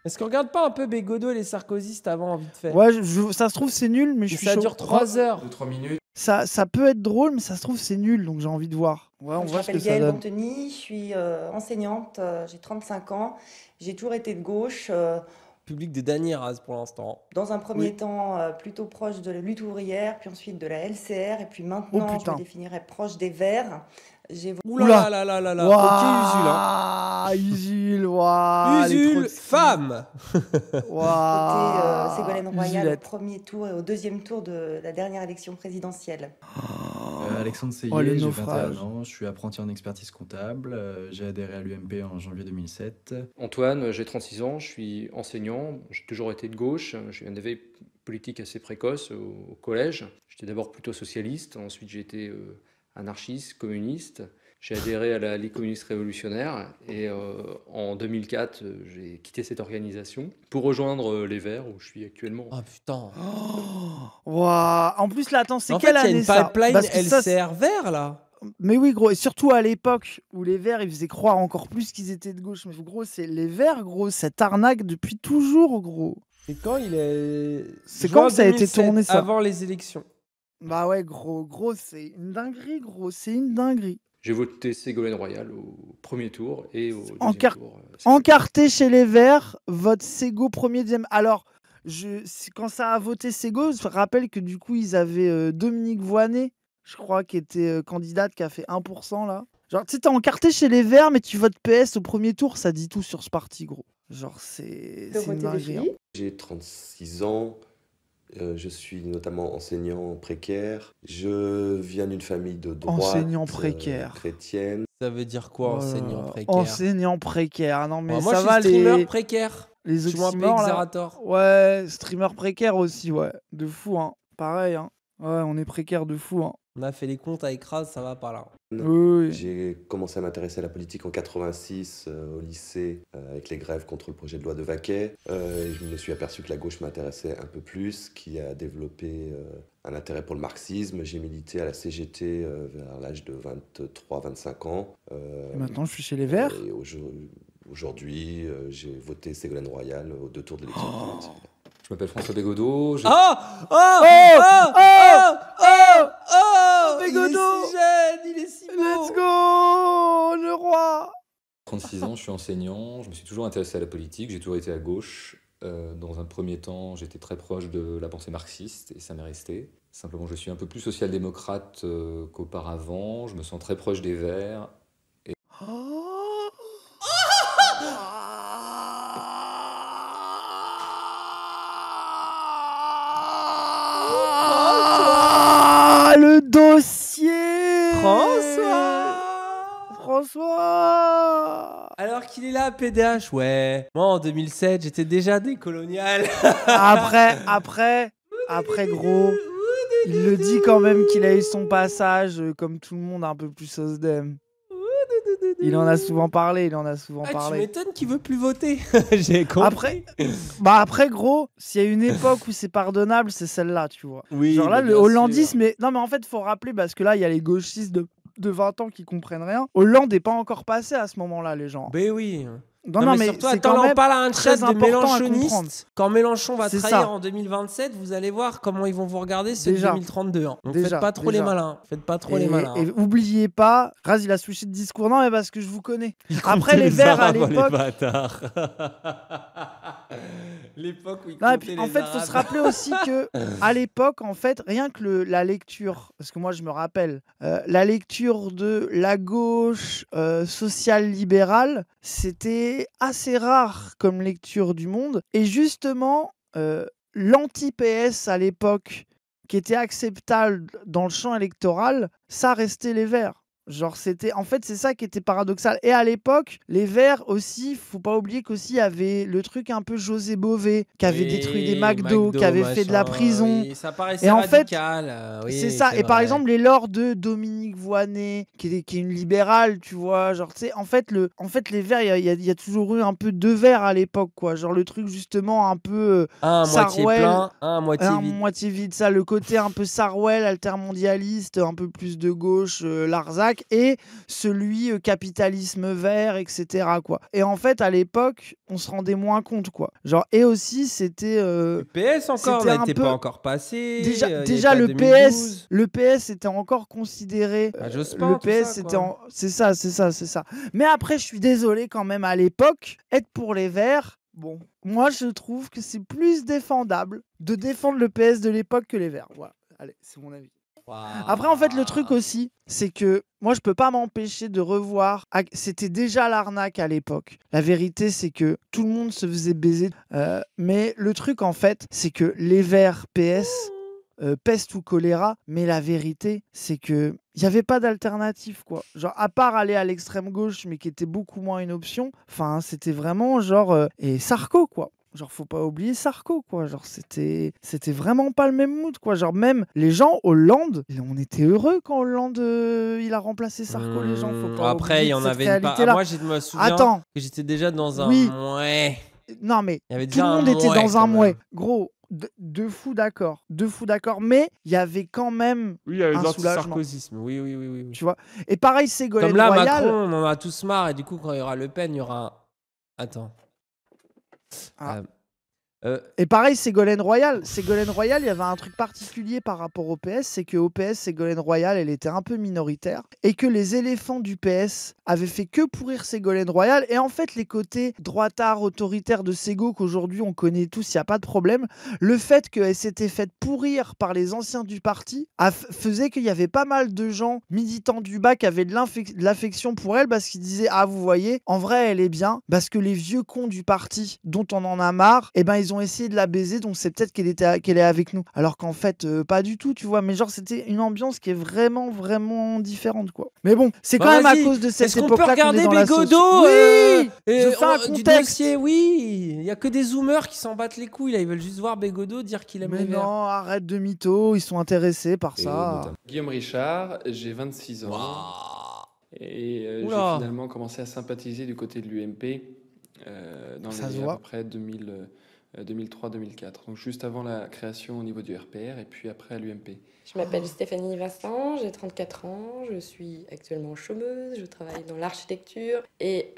Est-ce qu'on regarde pas un peu Bégodeau et les sarkozystes avant, vite fait? Ouais, ça se trouve, c'est nul, mais je suis Ça chaud. dure 3 heures. 2-3 minutes. Ça peut être drôle, mais ça se trouve, c'est nul, donc j'ai envie de voir. Ouais, on Je voit ce que m'appelle ça Gaëlle donne. Banteny, je suis enseignante, j'ai 35 ans, j'ai toujours été de gauche, Public de Dany Raz pour l'instant. dans un premier temps plutôt proche de la lutte ouvrière, puis ensuite de la LCR, et puis maintenant je putain. me définirais proche des Verts. J'ai Ouh là là là là là là. Ok, Usul. Usul, waouh. Usul, femme. Waouh. voté Ségolène Royal au Usulette. premier tour et au deuxième tour de la dernière élection présidentielle. Alexandre Oh, le Seyé, j'ai naufrage. 21 ans, je suis apprenti en expertise comptable. J'ai adhéré à l'UMP en janvier 2007. Antoine, j'ai 36 ans, je suis enseignant, j'ai toujours été de gauche, j'ai eu un éveil politique assez précoce au collège. J'étais d'abord plutôt socialiste, ensuite j'ai été anarchiste, communiste. J'ai adhéré à la Ligue communiste révolutionnaire et en 2004, j'ai quitté cette organisation pour rejoindre les Verts où je suis actuellement. Oh putain. Waouh. En plus, là, attends, c'est En quelle fait, il y a année une ça? pipeline Parce que ça, LCR vert là. mais oui, gros, et surtout à l'époque où les Verts, ils faisaient croire encore plus qu'ils étaient de gauche. Mais gros, c'est les Verts, gros, cette arnaque depuis toujours, gros. C'est quand il est. C'est Juin quand que ça a été 2007, tourné, ça? Avant les élections. Bah ouais, gros, c'est une dinguerie, gros, c'est une dinguerie. J'ai voté Ségolène Royal au premier tour et au deuxième Encar- tour. Encarté chez les Verts, vote Ségo premier, deuxième. Alors, quand ça a voté Ségo, je rappelle que du coup, ils avaient Dominique Voynet, je crois, qui était candidate, qui a fait 1% là. Genre, tu sais, t'es encarté chez les Verts, mais tu votes PS au premier tour, ça dit tout sur ce parti, gros. Genre, c'est une dinguerie. Hein. J'ai 36 ans. Je suis notamment enseignant précaire. Je viens d'une famille de droite Enseignant précaire. chrétienne. Ça veut dire quoi, enseignant précaire? Enseignant précaire. Non, mais moi, ça je va, suis streamer les précaire. les Je suis un peu oxymores, là. Xerator. Ouais, streamer précaire aussi, ouais. De fou, hein. Pareil, hein. Ouais, on est précaire de fou, hein. On a fait les comptes avec Raz, ça va pas là. Oui. J'ai commencé à m'intéresser à la politique en 86 au lycée avec les grèves contre le projet de loi de Vaquet. Et je me suis aperçu que la gauche m'intéressait un peu plus, qui a développé un intérêt pour le marxisme. J'ai milité à la CGT vers l'âge de 23-25 ans. Et maintenant, je suis chez les Verts. Et aujourd'hui, j'ai voté Ségolène Royal aux 2 tours de l'élection présidentielle. Je m'appelle François Bégodeau. Bégodeau. Il est si jeune, il est si beau. Let's go, le roi. 36 ans, je suis enseignant, je me suis toujours intéressé à la politique, j'ai toujours été à gauche. Dans un premier temps, j'étais très proche de la pensée marxiste et ça m'est resté. Simplement, je suis un peu plus social-démocrate qu'auparavant, je me sens très proche des Verts. Le dossier. François. Alors qu'il est là, PDH, ouais. Moi, en 2007, j'étais déjà décolonial. Après, gros, il le dit quand même qu'il a eu son passage, comme tout le monde, un peu plus SOSDEM. Il en a souvent parlé, Tu m'étonnes qu'il veut plus voter. J'ai compris. Après, gros, s'il y a une époque où c'est pardonnable, c'est celle-là, tu vois. Oui, genre là, mais le bien hollandisme, sûr. mais non, mais en fait, faut rappeler, parce que là, il y a les gauchistes de 20 ans qui comprennent rien. Hollande n'est pas encore passé à ce moment-là, les gens. Ben oui. Non, mais surtout, c'est attends, quand là, on même parle à un très chat de important à comprendre. mélenchonistes. Quand Mélenchon va C'est trahir ça. en 2027, vous allez voir comment ils vont vous regarder ceux de Déjà. 2032. Hein. Donc Déjà, faites pas trop les malins. Faites pas trop les malins. Et oubliez pas, Raz, il a switché de discours. Non, mais parce que je vous connais. Après, les Verts à l'époque. Les bâtards. L'époque où il Non, et comptait puis, les en fait, il faut Arabes. se rappeler aussi que à l'époque, en fait, rien que la lecture, parce que moi je me rappelle, la lecture de la gauche sociale libérale, c'était assez rare comme lecture du monde. Et justement, l'anti-PS à l'époque, qui était acceptable dans le champ électoral, ça restait les Verts. Genre, en fait, c'est ça qui était paradoxal. Et à l'époque, les Verts aussi, faut pas oublier qu'aussi, il y avait le truc un peu José Bové, qui avait détruit des McDo, qui avait fait de la prison. Oui, ça paraissait Et en fait, radical. Oui, c'est ça. c'est Et par vrai. exemple, les lords de Dominique Voynet, qui est une libérale, tu vois. Genre, tu sais, en fait, les Verts, il y a toujours eu un peu deux Verts à l'époque, quoi. Genre, le truc, justement, un peu. Un à moitié Sarwell, plein, un à moitié vide. moitié vide, ça. Le côté un peu Sarwell, altermondialiste, un peu plus de gauche, Larzac. l'arnaque et celui capitalisme vert, etc. quoi. Et en fait, à l'époque, on se rendait moins compte, quoi. Genre, et aussi, c'était Le PS encore c'était un n'était peu- pas encore passé. il y déjà, avait déjà pas le 2012. PS était encore considéré. Ah, Jospin, Le tout PS, ça, c'était quoi. c'est ça. Mais après, je suis désolé quand même, à l'époque, être pour les Verts, bon, moi je trouve que c'est plus défendable de défendre le PS de l'époque que les Verts. Voilà, allez, c'est mon avis. Après, en fait, le truc aussi, c'est que moi, je peux pas m'empêcher de revoir. C'était déjà l'arnaque à l'époque. La vérité, c'est que tout le monde se faisait baiser. Mais le truc, en fait, c'est que les Verts PS, peste ou choléra, mais la vérité, c'est que il n'y avait pas d'alternative, quoi. Genre, à part aller à l'extrême gauche, mais qui était beaucoup moins une option, enfin, c'était vraiment genre. Et Sarko, quoi. Genre, faut pas oublier Sarko, quoi. Genre, c'était vraiment pas le même mood, quoi. Genre, même les gens, Hollande, on était heureux quand Hollande, il a remplacé Sarko, les gens. Faut pas Après, oublier il y en cette avait une part. réalité-là. Moi, je me souviens Attends, que j'étais déjà dans un. Oui. Ouais. non, mais Il y avait tout déjà le un monde était mouais, dans un quand même. mouais. Gros, deux fous d'accord. Mais il y avait quand même Oui, il y avait un de soulagement. l'antisarkozisme. Oui. Tu vois. Et pareil, Ségolène Comme là, Royal. Macron, on en a tous marre. Et du coup, quand il y aura Le Pen, il y aura un. Attends. Ah. Euh, Et pareil, Ségolène Royal. Ségolène Royal, il y avait un truc particulier par rapport au PS, c'est qu'au PS, Ségolène Royal, elle était un peu minoritaire et que les éléphants du PS avaient fait que pourrir Ségolène Royal. Et en fait, les côtés droitards, autoritaires de Ségo qu'aujourd'hui on connaît tous, il n'y a pas de problème. Le fait qu'elle s'était faite pourrir par les anciens du parti faisait qu'il y avait pas mal de gens militants du bas qui avaient de l'affection pour elle parce qu'ils disaient ah vous voyez, en vrai elle est bien parce que les vieux cons du parti dont on en a marre, eh ben ils ont essayé de la baiser, donc c'est peut-être qu'elle est avec nous. Alors qu'en fait, pas du tout, tu vois. Mais genre, c'était une ambiance qui est vraiment, vraiment différente, quoi. Mais bon, c'est quand même à cause de cette Est-ce qu'on peut époque-là qu'on est regarder dans la sauce. Bégodeau Oui, je fais un du contexte. dossier, oui. Il y a que des zoomers qui s'en battent les couilles. Là, ils veulent juste voir Bégodeau dire qu'il aime Mais les Verts. non, arrête de mytho, ils sont intéressés par Et ça. notamment- Guillaume Richard, j'ai 26 ans. Waouh. Et j'ai Oula. finalement commencé à sympathiser du côté de l'UMP dans Ça les se à voit. peu près 2003-2004. Donc juste avant la création au niveau du RPR et puis après à l'UMP. Je m'appelle Stéphanie Vincent, j'ai 34 ans, je suis actuellement chômeuse, je travaille dans l'architecture et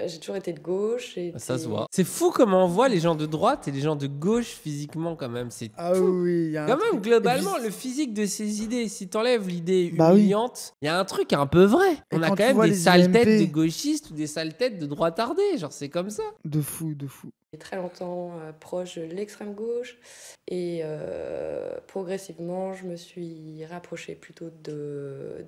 j'ai toujours été de gauche. Ça se voit. C'est fou comment on voit les gens de droite et les gens de gauche physiquement quand même. C'est Ah oui, il y a un quand truc. même globalement le physique de ces idées. Si t'enlèves l'idée Bah oui. humiliante, il y a un truc un peu vrai. Et On a quand quand tu même vois des les sales UMP. têtes de gauchistes ou des sales têtes de droitardés. Genre c'est comme ça. De fou, de fou. J'ai très longtemps proche de l'extrême gauche et progressivement je me suis rapprochée plutôt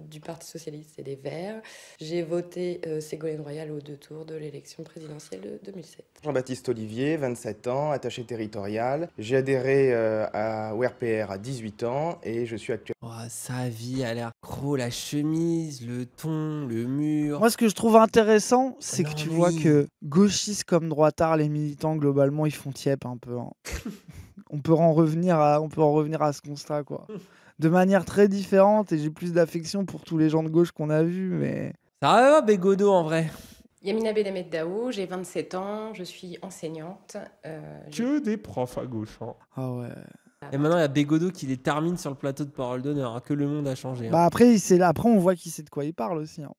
du Parti Socialiste et des Verts. J'ai voté Ségolène Royal aux 2 tours de l'élection présidentielle de 2007. Jean-Baptiste Olivier, 27 ans, attaché territorial. J'ai adhéré au RPR à 18 ans et je suis actuellement... Oh, sa vie a l'air gros, la chemise, le ton, le mur. Moi, ce que je trouve intéressant, c'est que Non, tu oui. vois que gauchistes comme droitards, les militants, globalement, ils font tiep un peu. Hein. on peut en revenir à ce constat, quoi. De manière très différente, et j'ai plus d'affection pour tous les gens de gauche qu'on a vus, mais... Ça va, Bégodeau, en vrai. Yamina Bedamed Dao, j'ai 27 ans, je suis enseignante. Que des profs à gauche. Hein. Ah ouais... Et maintenant, il y a Bégodeau qui les termine sur le plateau de Parole d'honneur. Hein, que le monde a changé. Hein. Bah après, après, on voit qui sait de quoi il parle aussi. Hein.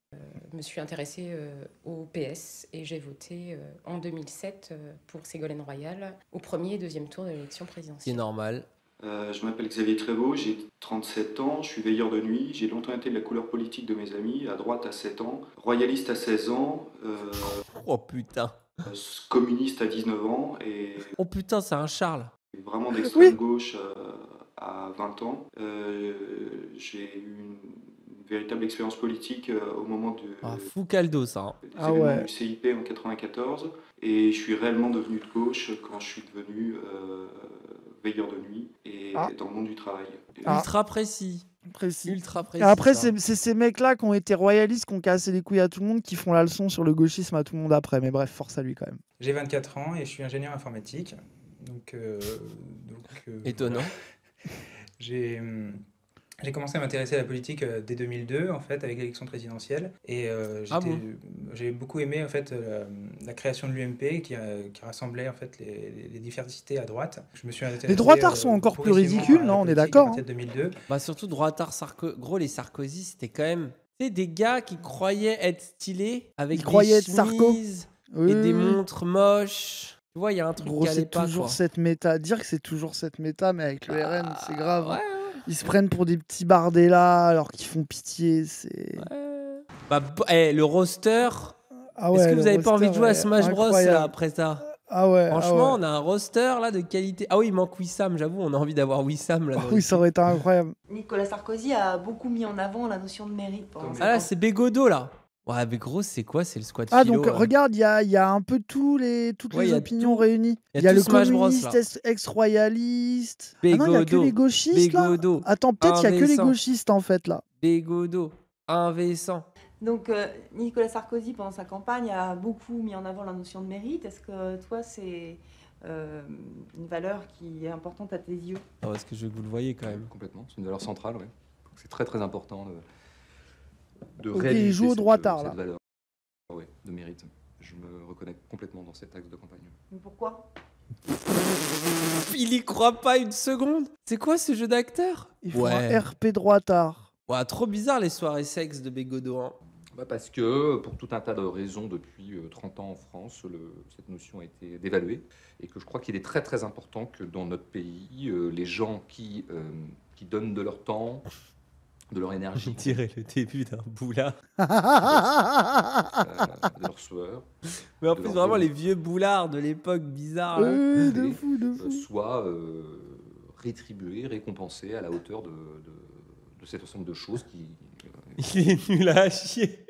Je me suis intéressée au PS et j'ai voté en 2007 pour Ségolène Royal au premier et deuxième tour de l'élection C'est présidentielle. normal. Je m'appelle Xavier Trévaux, j'ai 37 ans, je suis veilleur de nuit, j'ai longtemps été de la couleur politique de mes amis, à droite à 7 ans, royaliste à 16 ans, Oh putain. communiste à 19 ans et Oh putain, c'est un Charles. vraiment d'extrême Oui. gauche à 20 ans. J'ai eu une véritable expérience politique au moment de, Ah, fou caldo, ça. Hein. des Ah événements ouais. du CIP en 94 et je suis réellement devenu de gauche quand je suis devenu veilleur de nuit et Ah. dans le monde du travail. Et Ah. Ultra précis. Précis. Ultra précis. Et après, ça. c'est ces mecs-là qui ont été royalistes, qui ont cassé les couilles à tout le monde, qui font la leçon sur le gauchisme à tout le monde après. Mais bref, force à lui quand même. J'ai 24 ans et je suis ingénieur informatique. Donc, Étonnant. J'ai commencé à m'intéresser à la politique dès 2002 en fait avec l'élection présidentielle et j'ai beaucoup aimé en fait la création de l'UMP qui rassemblait en fait les diversités à droite. Je me suis intéressé, Les droitards sont encore plus progressivement ridicules, à la non, on est politique d'accord, à partir de 2002. Bah surtout droitard, gros les Sarkozy, c'était quand même Tu sais, des gars qui croyaient être stylés avec Ils croyaient des être Sarko. chemises Oui, et des oui, oui. montres moches. Tu vois, il y a un truc Gros, qui allait c'est pas, toujours quoi. cette méta. Dire que c'est toujours cette méta, mais avec le RN, c'est grave. Ouais, Ils se prennent pour des petits bardellas alors qu'ils font pitié. C'est. Bah, le roster. Ah Est-ce ouais, que le vous avez pas envie de roster, jouer à ouais, Smash Bros là, incroyable. après ça? Ah ouais. Franchement, ah ouais. on a un roster là de qualité. Ah oui, il manque Wissam, j'avoue, on a envie d'avoir Wissam là. Ah oui, ça aurait été incroyable. Nicolas Sarkozy a beaucoup mis en avant la notion de mérite pendant Ah là, c'est Bégodeau là. Ouais, mais gros, c'est quoi? C'est le squad Ah philo. donc regarde, il y a un peu toutes Ouais, les y a opinions tout. réunies. Y a Il y a tout le Smash Bros, communiste là. ex-royaliste. Ah non, il y a que Bégodeau. les gauchistes là. Bégodeau. Attends, peut-être il y a que les Indécent. gauchistes en fait là. Bégodeau. Indécent. Donc Nicolas Sarkozy, pendant sa campagne, a beaucoup mis en avant la notion de mérite. Est-ce que toi, c'est une valeur qui est importante à tes yeux? Ah, parce que je veux que vous le voyez quand même. Complètement, c'est une valeur centrale, oui. C'est très très important de Ok, réaliser il joue au droitard cette là. valeur de mérite. Je me reconnais complètement dans cet axe de campagne. Mais pourquoi? Il y croit pas une seconde. C'est quoi ce jeu d'acteur? Il faut un RP droitard. Ouais, trop bizarre les soirées sexe de Bégodeau. Hein. Bah parce que, pour tout un tas de raisons, depuis 30 ans en France, cette notion a été dévaluée. Et que je crois qu'il est très très important que dans notre pays, les gens qui donnent de leur temps, de leur énergie, On dirait le début d'un boulard. de leur sueur, Mais en de plus, leur vraiment, les volonté, vieux boulards de l'époque bizarre. Là. De fou. soient rétribués, récompensés à la hauteur de cet ensemble de choses Il est nul à chier.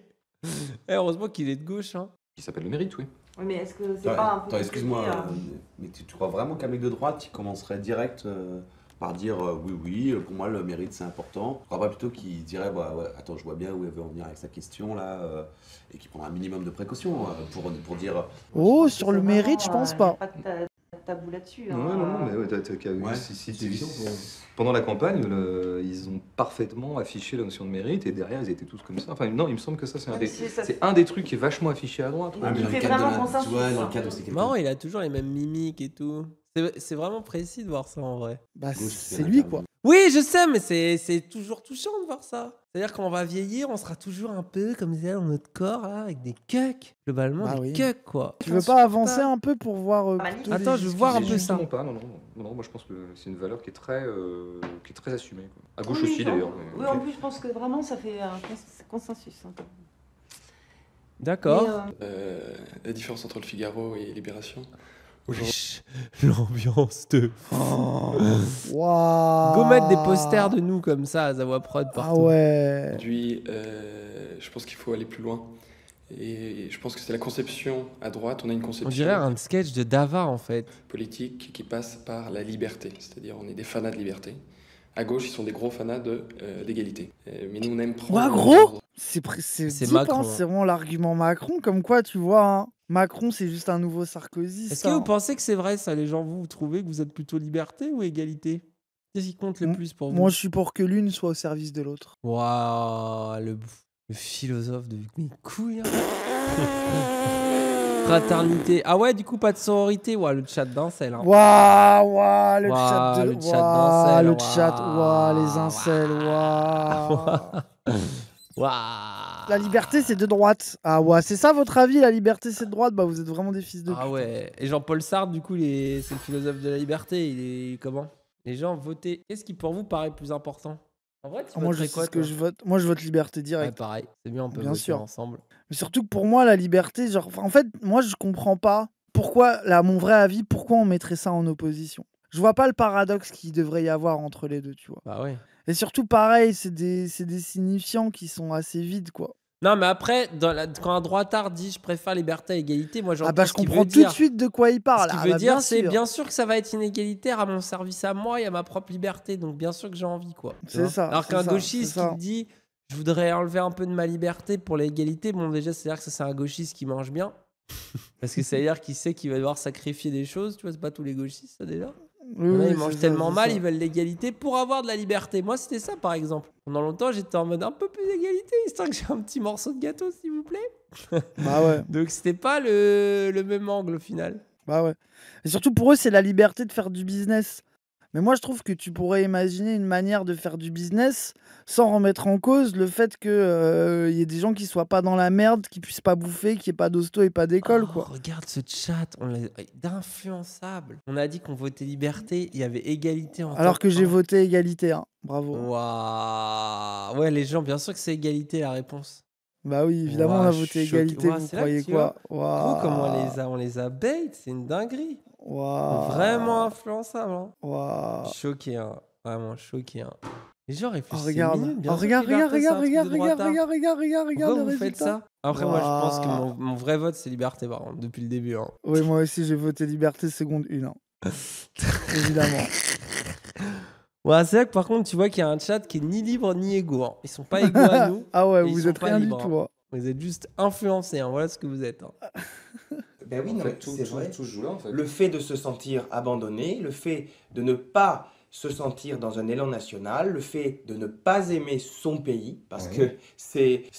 Heureusement qu'il est de gauche. Hein. qui s'appellent le mérite, oui. Oui, mais est-ce que c'est pas un peu... Attends, excuse-moi, compliqué, mais tu crois vraiment qu'un mec de droite, il commencerait direct par dire oui, pour moi le mérite c'est important. Je crois pas plutôt qu'il dirait bah ouais, attends, je vois bien où elle veut en venir avec sa question là, et qu'il prendra un minimum de précautions pour dire. Oh, sur le mérite, je pense pas. Pas de tabou là-dessus. Non, non, mais ouais, pendant la campagne, ils ont parfaitement affiché la notion de mérite et derrière ils étaient tous comme ça. Enfin, non, il me semble que ça, c'est un des trucs qui est vachement affiché à droite. Ouais, mais dans le cadre de la- tu vois, dans le cadre où c'est quelqu'un- Marrant, il a toujours les mêmes mimiques et tout. C'est vraiment précis de voir ça en vrai. Bah, c'est lui quoi. Oui, je sais, mais c'est toujours touchant de voir ça. C'est-à-dire qu'on va vieillir, on sera toujours un peu comme ça dans notre corps, là, avec des cucks. Globalement, Bah des oui. cucks, quoi. Tu veux pas avancer un peu pour voir plutôt Attends, les je veux voir un peu Justement ça. pas, non, moi je pense que c'est une valeur qui est très assumée. Quoi. À gauche Oui, aussi non. d'ailleurs. Oui, en plus, je pense que vraiment, ça fait un consensus. Hein. D'accord. La différence entre le Figaro et Libération. Wesh, l'ambiance de fou. Waouh. Go mettre des posters de nous comme ça à Zawa Prod partout. Ah ouais. Aujourd'hui, je pense qu'il faut aller plus loin. Et je pense que c'est la conception à droite. On a une conception On dirait un sketch de Dava en fait. politique qui passe par la liberté. C'est-à-dire, on est des fanats de liberté. À gauche, ils sont des gros fanats d'égalité. Mais nous, on aime prendre. Ouais, gros. C'est C'est deep, Macron. hein, c'est vraiment l'argument Macron. Comme quoi, tu vois, hein, Macron, c'est juste un nouveau Sarkozy. Est-ce ça, que vous hein. pensez que c'est vrai ça, les gens, vous trouvez que vous êtes plutôt liberté ou égalité? Qu'est-ce qui compte le plus pour vous? Moi, je suis pour que l'une soit au service de l'autre. Waouh, le philosophe de mes couilles. Hein. Fraternité. Ah ouais, du coup, pas de sororité. Ouah, le chat d'incel. Hein. Waouh, le Ouah, chat de... le chat Waouh, d'incel, le ouah. chat, waouh, les incels, waouh. Waouh. La liberté, c'est de droite. Ah ouais, c'est ça votre avis, la liberté, c'est de droite? Bah, vous êtes vraiment des fils de Ah pute. ouais. Et Jean-Paul Sartre, du coup, c'est le philosophe de la liberté. Il est comment? Les gens votaient. Qu'est-ce qui pour vous paraît plus important? En vrai, tu Ah, moi, je voterais sais quoi, ce que toi? je vote. Moi, je vote liberté Ouais, direct. pareil. C'est bien, on peut Bien voter sûr. ensemble. Mais surtout que pour moi, la liberté, genre, en fait, moi, je comprends pas pourquoi, là, mon vrai avis, pourquoi on mettrait ça en opposition. Je vois pas le paradoxe qu'il devrait y avoir entre les deux, tu vois. Bah ouais. Et surtout, pareil, c'est des signifiants qui sont assez vides, quoi. Non, mais après, quand un droitard dit je préfère liberté à égalité, moi j'entends Ah bah, je ce qu'il comprends veut tout dire. de suite de quoi il parle. Ce qu'il Ah veut bah, dire, bien c'est sûr. bien sûr que ça va être inégalitaire à mon service à moi et à ma propre liberté. Donc bien sûr que j'ai envie, quoi. Tu C'est vois. ça, Alors c'est qu'un ça, gauchiste c'est qui ça. te dit je voudrais enlever un peu de ma liberté pour l'égalité, bon déjà c'est-à-dire que ça c'est un gauchiste qui mange bien. Parce que c'est-à-dire qu'il sait qu'il va devoir sacrifier des choses, tu vois, c'est pas tous les gauchistes ça déjà. Oui, Il y en a, oui, ils mangent c'est ça, tellement c'est mal, ça. ils veulent l'égalité pour avoir de la liberté. Moi, c'était ça, par exemple. Pendant longtemps, j'étais en mode un peu plus d'égalité, histoire que j'ai un petit morceau de gâteau, s'il vous plaît. Bah ouais. Donc, c'était pas le même angle, au final. Bah ouais. Et surtout pour eux, c'est la liberté de faire du business. Mais moi, je trouve que tu pourrais imaginer une manière de faire du business sans remettre en cause le fait qu'il y ait des gens qui soient pas dans la merde, qui puissent pas bouffer, qu'il n'y ait pas d'hosto et pas d'école, quoi. Regarde ce chat, d'influençable. On a dit qu'on votait liberté, il y avait égalité en Alors top que j'ai 1. voté égalité, hein. Bravo. Waouh. Ouais, les gens, bien sûr que c'est égalité la réponse. Bah oui, évidemment, on a voté égalité, vous croyez quoi? Gros, comment on les a bait, c'est une dinguerie. Vraiment influençable. Hein. Choqué, hein. Vraiment choqué. Hein. Les gens réfléchissent. Regarde, regarde Pourquoi le vous faites résultat. ça? Après, moi, je pense que mon vrai vote, c'est liberté, par contre, depuis le début. Hein. Oui, moi aussi, j'ai voté liberté seconde 1. Hein. Évidemment. Ouais, c'est vrai que par contre, tu vois qu'il y a un chat qui est ni libre ni égaux. Hein. Ils sont pas égaux à nous. Ah ouais, et vous ils sont êtes pas rien libres, du tout. hein. Hein. Vous êtes juste influencés. Hein. Voilà ce que vous êtes. Hein. Ben oui, non, c'est vrai. Tout joue là, en fait. Le fait de se sentir abandonné, le fait de ne pas se sentir dans un élan national, le fait de ne pas aimer son pays, parce que ces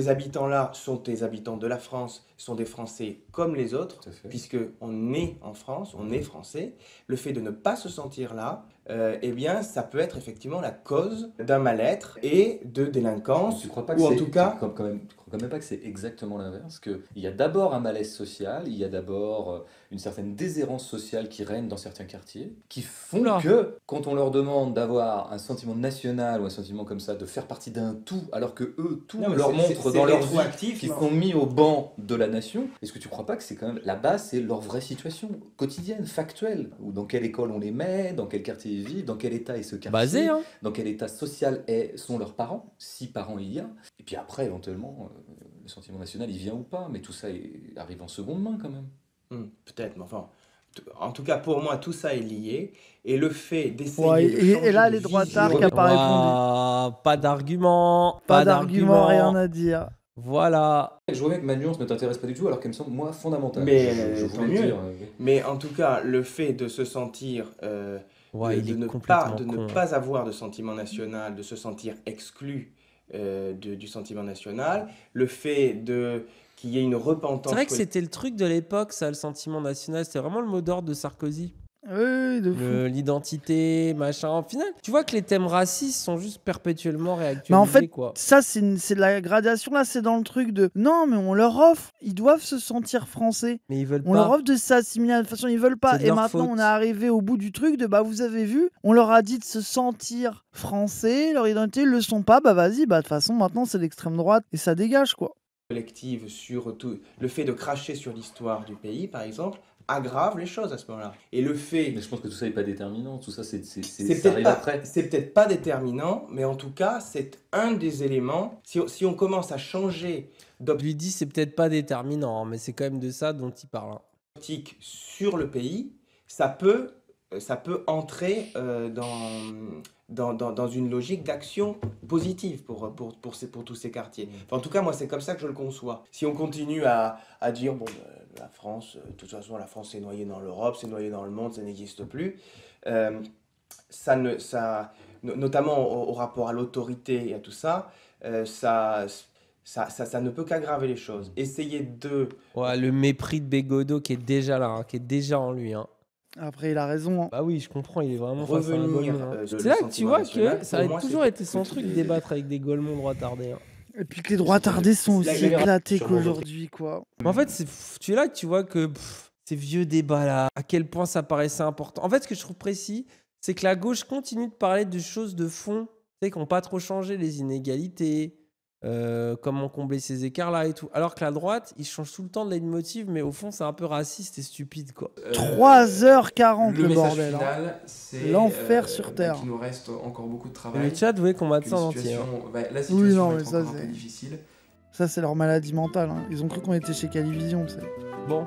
habitants-là sont des habitants de la France, sont des Français comme les autres, puisqu'on est en France, on est Français. Le fait de ne pas se sentir là, eh bien, ça peut être effectivement la cause d'un mal-être et de délinquance, Tu crois pas ou en que tout cas... Tu crois quand même pas que c'est exactement l'inverse, qu'il y a d'abord un malaise social, il y a d'abord une certaine déshérence sociale qui règne dans certains quartiers, qui font que, quand on leur demande d'avoir un sentiment national ou un sentiment comme ça, de faire partie d'un tout, alors que eux, tout leur montre dans leur vie qu'ils sont mis au banc de la nation, est-ce que tu crois pas que c'est quand même, la base, c'est leur vraie situation quotidienne, factuelle, ou dans quelle école on les met, dans quel quartier ils vivent, dans quel état est ce quartier, Basé, hein. dans quel état social sont leurs parents, si parents il y a, et puis après, éventuellement, le sentiment national, il vient ou pas, mais tout ça arrive en seconde main quand même. Peut-être, mais enfin, en tout cas pour moi, tout ça est lié. Et le fait d'essayer de et changer là, de les droitards vision- qui n'ont pas répondu. Pas d'argument. Pas d'argument, rien à dire. Voilà. Je vois bien que ma nuance ne t'intéresse pas du tout, alors qu'elle me semble, moi, fondamentale. Mais je tant voulais mieux. dire, Mais en tout cas, le fait de se sentir, de ne pas avoir de sentiment national, de se sentir exclu du sentiment national, le fait qu'il y ait une repentance... C'est vrai que c'était le truc de l'époque, ça, le sentiment national. C'était vraiment le mot d'ordre de Sarkozy. Oui, de fou. L'identité, machin. Au final, tu vois que les thèmes racistes sont juste perpétuellement réactualisés. Mais en fait, quoi. ça, c'est de la gradation. Là, c'est dans le truc de non, mais on leur offre, ils doivent se sentir français. Mais ils veulent on pas. leur offre de s'assimiler. De toute façon, ils veulent pas. C'est de Et leur maintenant, faute. on est arrivé au bout du truc de bah, vous avez vu, on leur a dit de se sentir français, leur identité, ils le sont pas. Bah, vas-y, bah, de toute façon, maintenant, c'est l'extrême droite et ça dégage, quoi. Collective sur tout, le fait de cracher sur l'histoire du pays, par exemple, aggrave les choses à ce moment-là. Et le fait... Mais je pense que tout ça n'est pas déterminant, tout ça, ça peut-être arrive pas, après. c'est peut-être pas déterminant, mais en tout cas, c'est un des éléments. Si on commence à changer lui dit c'est peut-être pas déterminant, hein, mais c'est quand même de ça dont il parle. Hein. Optique sur le pays, ça peut entrer dans une logique d'action positive pour tous ces quartiers. Enfin, en tout cas, moi, c'est comme ça que je le conçois. Si on continue à dire, bon, la France, de toute façon, la France est noyée dans l'Europe, c'est noyé dans le monde, ça n'existe plus, notamment au rapport à l'autorité et à tout ça, ça ne peut qu'aggraver les choses. Essayer de... Ouais, le mépris de Bégodeau qui est déjà là, hein, qui est déjà en lui. Hein. Après, il a raison. Hein. Bah oui, je comprends, il est vraiment revenir. C'est là que tu vois que ça a toujours été son truc de débattre avec des Golemons droitardés. Hein. Et puis que les droitardés sont aussi éclatés qu'aujourd'hui, quoi. En fait, tu es là que tu vois que ces vieux débats là, à quel point ça paraissait important. En fait, ce que je trouve précis, c'est que la gauche continue de parler de choses de fond, tu sais, qui n'ont pas trop changé, les inégalités, comment combler ces écarts-là et tout. Alors que la droite, ils changent tout le temps de leitmotiv, mais au fond, c'est un peu raciste et stupide, quoi. 3h40 le message bordel. final, Hein. c'est l'enfer sur Terre. Il nous reste encore beaucoup de travail. Et le chat voulait qu'on mette ça en entier. entier. La situation oui, va mais être ça, encore un peu difficile. Ça, c'est leur maladie mentale. Hein. Ils ont cru qu'on était chez Calivision, tu sais. Bon.